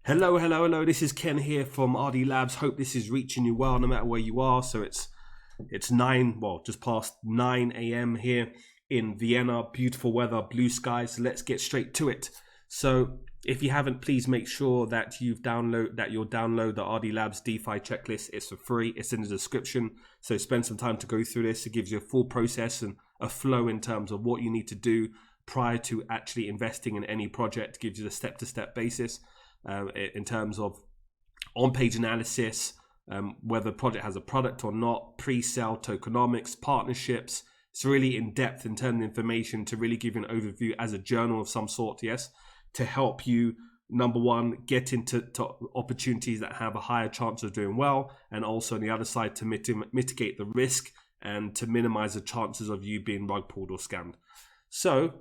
Hello. This is Ken here from RD Labs. Hope this is reaching you well, no matter where you are. So it's just past 9 a.m. here in Vienna. Beautiful weather, blue skies. So let's get straight to it. So if you haven't, please make sure that you'll download the RD Labs DeFi checklist. It's for free. It's in the description. So spend some time to go through this. It gives you a full process and a flow in terms of what you need to do prior to actually investing in any project. It gives you the step-to-step basis. In terms of on-page analysis, whether the project has a product or not, pre-sale, tokenomics, partnerships. It's really in-depth in terms of information to really give you an overview as a journal of some sort, yes, to help you, number one, get into opportunities that have a higher chance of doing well, and also on the other side to mitigate the risk and to minimize the chances of you being rug pulled or scammed. So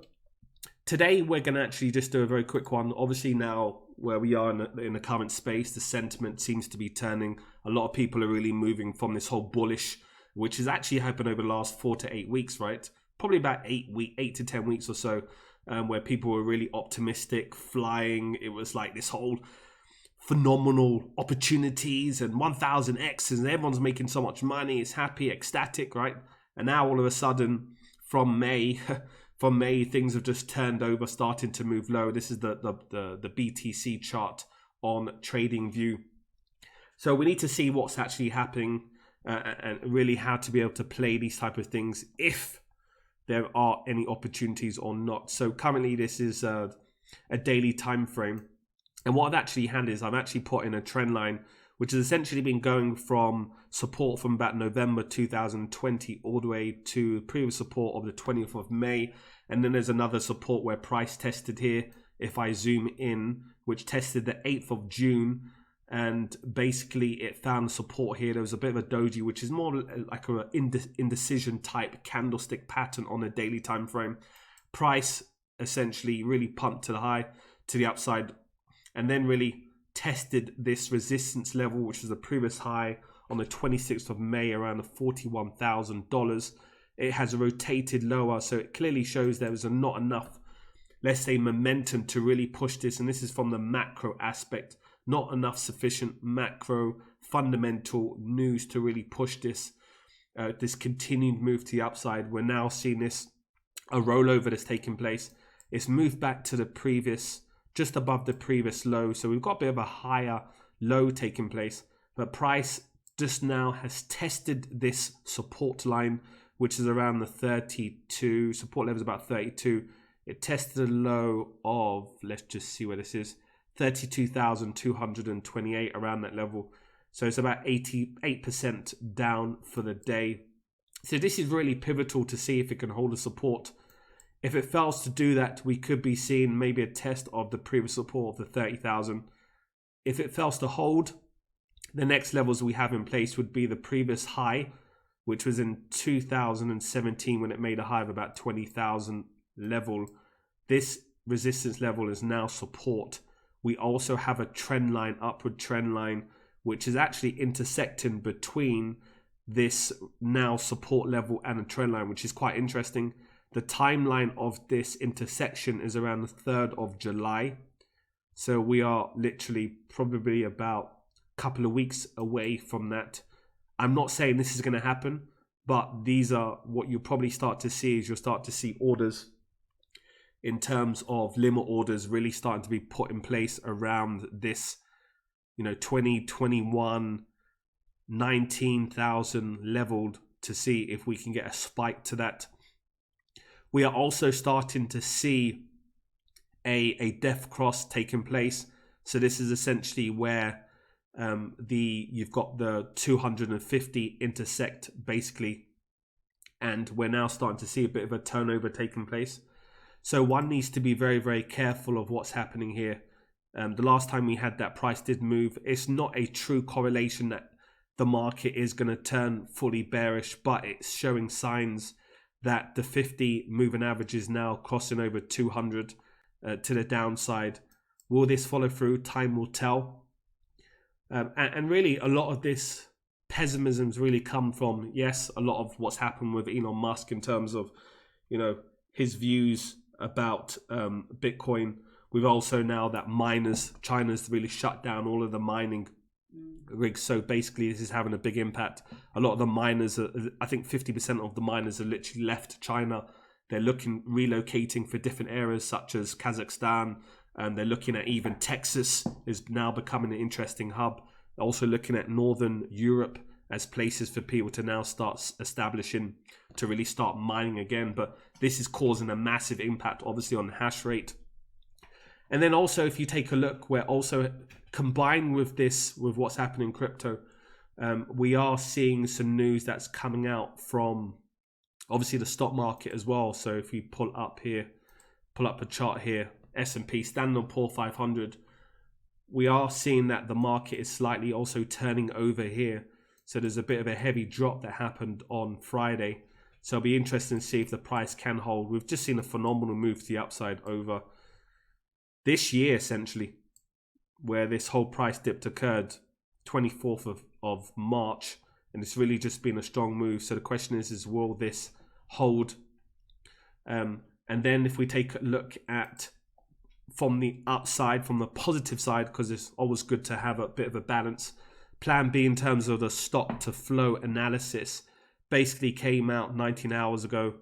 today we're going to actually just do a very quick one. Obviously now where we are in the current space, the sentiment seems to be turning. A lot of people are really moving from this whole bullish, which has actually happened over the last 4 to 8 weeks, right? Probably about 8 to 10 weeks or so, where people were really optimistic, flying. It was like this whole phenomenal opportunities and 1000x and everyone's making so much money. It's happy, ecstatic, right? And now all of a sudden from May, things have just turned over, starting to move low. This is the BTC chart on TradingView. So we need to see what's actually happening and really how to be able to play these type of things if there are any opportunities or not. So currently this is a daily time frame. And what I've actually had is I've actually put in a trend line, which has essentially been going from support from about November 2020 all the way to previous support of the 20th of May. And then there's another support where price tested here, if I zoom in, which tested the 8th of June. And basically it found support here. There was a bit of a doji, which is more like an indecision type candlestick pattern on a daily time frame. Price essentially really pumped to the high, to the upside, and then really tested this resistance level, which was the previous high on the 26th of May around the $41,000. It has rotated lower, so it clearly shows there was not enough, let's say, momentum to really push this. And this is from the macro aspect, not enough sufficient macro fundamental news to really push this this continued move to the upside. We're now seeing this a rollover that's taking place. It's moved back to the previous, just above the previous low. So we've got a bit of a higher low taking place, but price just now has tested this support line, which is around the 32. Support level is about 32. It tested a low of, let's just see where this is, 32,228, around that level. So it's about 88% down for the day. So this is really pivotal to see if it can hold a support. If it fails to do that, we could be seeing maybe a test of the previous support of the 30,000. If it fails to hold, the next levels we have in place would be the previous high, which was in 2017 when it made a high of about 20,000 level. This resistance level is now support. We also have a trend line, upward trend line, which is actually intersecting between this now support level and a trend line, which is quite interesting. The timeline of this intersection is around the 3rd of July. So we are literally probably about a couple of weeks away from that. I'm not saying this is going to happen, but these are what you'll probably start to see. Is you'll start to see orders in terms of limit orders really starting to be put in place around this, 2021, 19,000 leveled, to see if we can get a spike to that. We are also starting to see a death cross taking place. So this is essentially where you've got the 250 intersect basically, and we're now starting to see a bit of a turnover taking place. So one needs to be very, very careful of what's happening here. The last time we had that, price did move. It's not a true correlation that the market is going to turn fully bearish, but it's showing signs that the 50 moving average is now crossing over 200 to the downside. Will this follow through? Time will tell. And really, a lot of this pessimism's really come from, yes, a lot of what's happened with Elon Musk in terms of, his views about Bitcoin. We've also now that China's really shut down all of the mining rigs. So basically this is having a big impact. A lot of the miners, I think 50% of the miners are literally left China. They're relocating for different areas such as Kazakhstan, and they're looking at even Texas is now becoming an interesting hub. They're also looking at Northern Europe as places for people to now start establishing, to really start mining again. But this is causing a massive impact, obviously, on the hash rate. And then also, if you take a look, we're also combined with this, with what's happening in crypto, we are seeing some news that's coming out from obviously the stock market as well. So if we pull up a chart here, S&P, Standard & Poor's 500, we are seeing that the market is slightly also turning over here. So there's a bit of a heavy drop that happened on Friday. So it'll be interesting to see if the price can hold. We've just seen a phenomenal move to the upside over this year, essentially, where this whole price dip occurred 24th of March. And it's really just been a strong move. So the question is will this hold? And then if we take a look at from the upside, from the positive side, because it's always good to have a bit of a balance. Plan B in terms of the stock to flow analysis basically came out 19 hours ago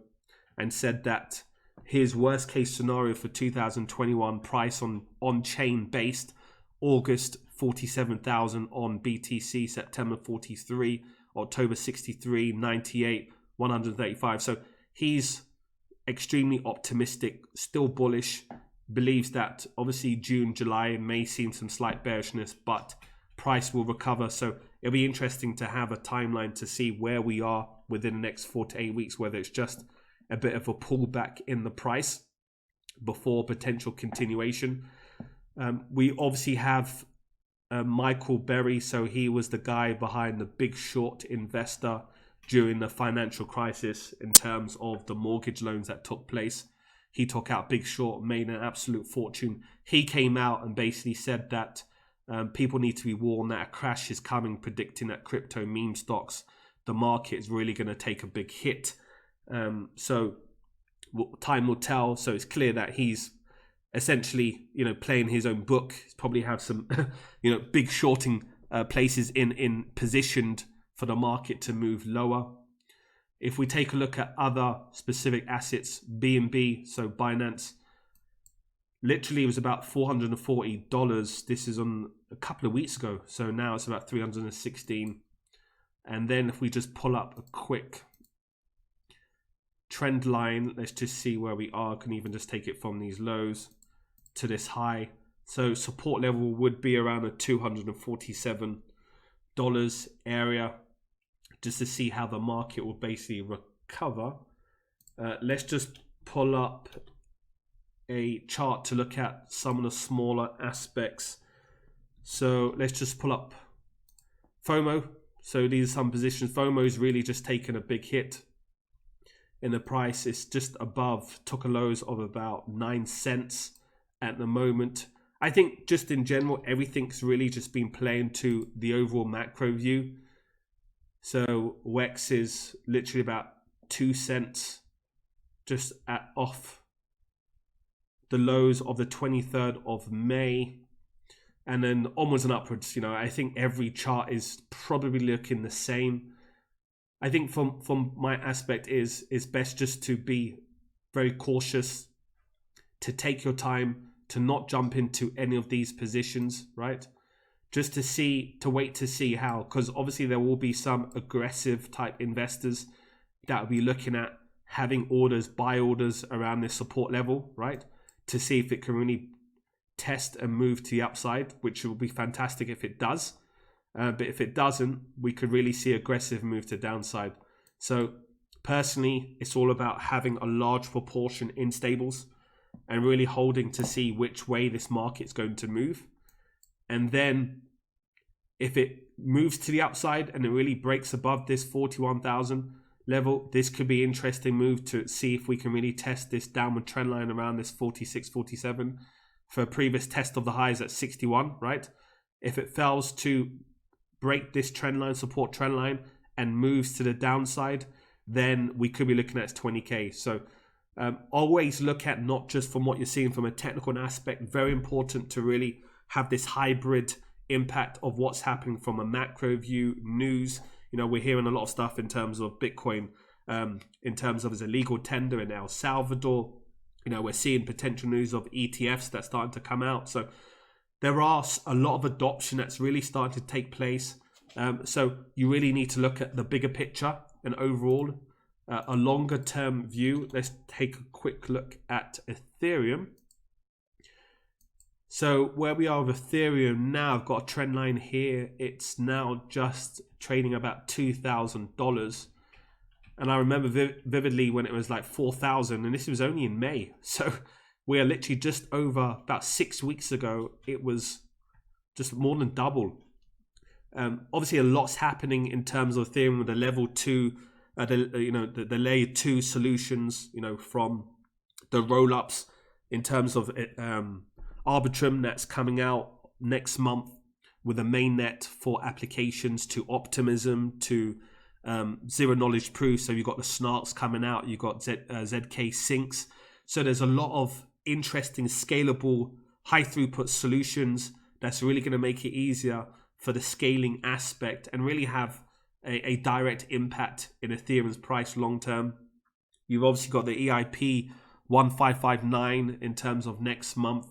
and said that his worst case scenario for 2021 price on chain based, August 47,000 on BTC, September 43, October 63, 98, 135. So he's extremely optimistic, still bullish, believes that obviously June, July may seem some slight bearishness, but price will recover. So it'll be interesting to have a timeline to see where we are within the next 4 to 8 weeks, whether it's just a bit of a pullback in the price before potential continuation. We obviously have Michael Berry. So he was the guy behind the Big Short investor during the financial crisis in terms of the mortgage loans that took place. He took out Big Short, made an absolute fortune. He came out and basically said that people need to be warned that a crash is coming, predicting that crypto meme stocks, the market is really going to take a big hit. So time will tell. So it's clear that he's essentially, playing his own book. He's probably have some, big shorting places in positioned for the market to move lower. If we take a look at other specific assets, BNB, so Binance, literally it was about $440. This is on a couple of weeks ago. So now it's about 316. And then if we just pull up a quick trend line, let's just see where we are. I can even just take it from these lows to this high. So support level would be around a $247 area, just to see how the market will basically recover. Let's just pull up a chart to look at some of the smaller aspects. So let's just pull up FOMO. So these are some positions. FOMO is really just taken a big hit in the price. It's just above, took a lows of about 9 cents at the moment. I think just in general, everything's really just been playing to the overall macro view. So WEX is literally about 2 cents, just off the lows of the 23rd of May. And then onwards and upwards, I think every chart is probably looking the same. I think from my aspect it's best just to be very cautious, to take your time, to not jump into any of these positions, right? Just to wait to see how, because obviously there will be some aggressive type investors that will be looking at having buy orders around this support level, right? To see if it can really test and move to the upside, which will be fantastic if it does. But if it doesn't, we could really see aggressive move to downside. So personally, it's all about having a large proportion in stables and really holding to see which way this market's going to move. And then if it moves to the upside and it really breaks above this 41,000 level, this could be an interesting move to see if we can really test this downward trend line around this 46, 47 for a previous test of the highs at 61, right? If it fails to break this trend line, support trend line, and moves to the downside, then we could be looking at 20K. So Always look at not just from what you're seeing from a technical aspect. Very important to really have this hybrid impact of what's happening from a macro view, news. You know, we're hearing a lot of stuff in terms of Bitcoin, in terms of its illegal tender in El Salvador. You know, we're seeing potential news of ETFs that's starting to come out. So there are a lot of adoption that's really starting to take place. So you really need to look at the bigger picture and overall a longer term view. Let's take a quick look at Ethereum. So where we are with Ethereum now, I've got a trend line here. It's now just trading about $2,000. And I remember vividly when it was like 4,000, and this was only in May. So we are literally just over about 6 weeks ago. It was just more than double. Obviously, a lot's happening in terms of Ethereum with the level 2, the layer 2 solutions. You know, from the roll-ups in terms of Arbitrum that's coming out next month with a mainnet for applications to Optimism to zero knowledge proof. So you've got the snarks coming out, you've got ZK syncs. So there's a lot of interesting scalable high throughput solutions that's really going to make it easier for the scaling aspect and really have a direct impact in Ethereum's price long term. You've obviously got the EIP 1559 in terms of next month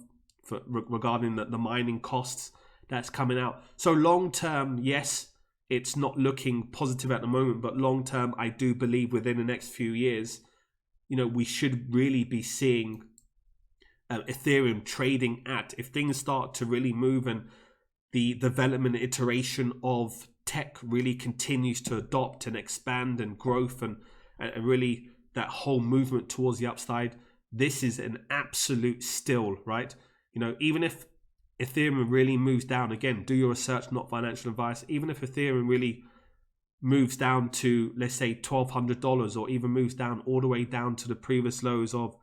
regarding the mining costs that's coming out. So long term, yes, it's not looking positive at the moment, but long term, I do believe within the next few years, you know, we should really be seeing Ethereum trading at, if things start to really move and the development iteration of tech really continues to adopt and expand and growth and really that whole movement towards the upside, this is an absolute still, right? You know, even if Ethereum really moves down, again, do your research, not financial advice. Even if Ethereum really moves down to, let's say, $1,200 or even moves down all the way down to the previous lows of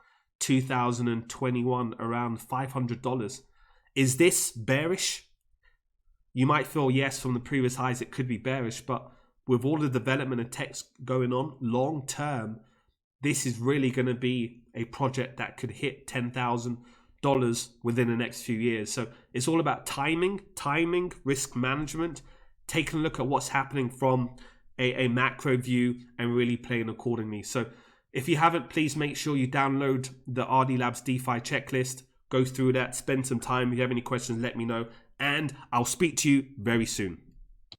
2021, around $500. Is this bearish? You might feel, yes, from the previous highs, it could be bearish, but with all the development and tech going on, long term, this is really going to be a project that could hit $10,000 within the next few years. So it's all about timing, risk management, taking a look at what's happening from a macro view and really playing accordingly. So if you haven't, please make sure you download the RD Labs DeFi checklist, go through that, spend some time. If you have any questions, let me know, and I'll speak to you very soon.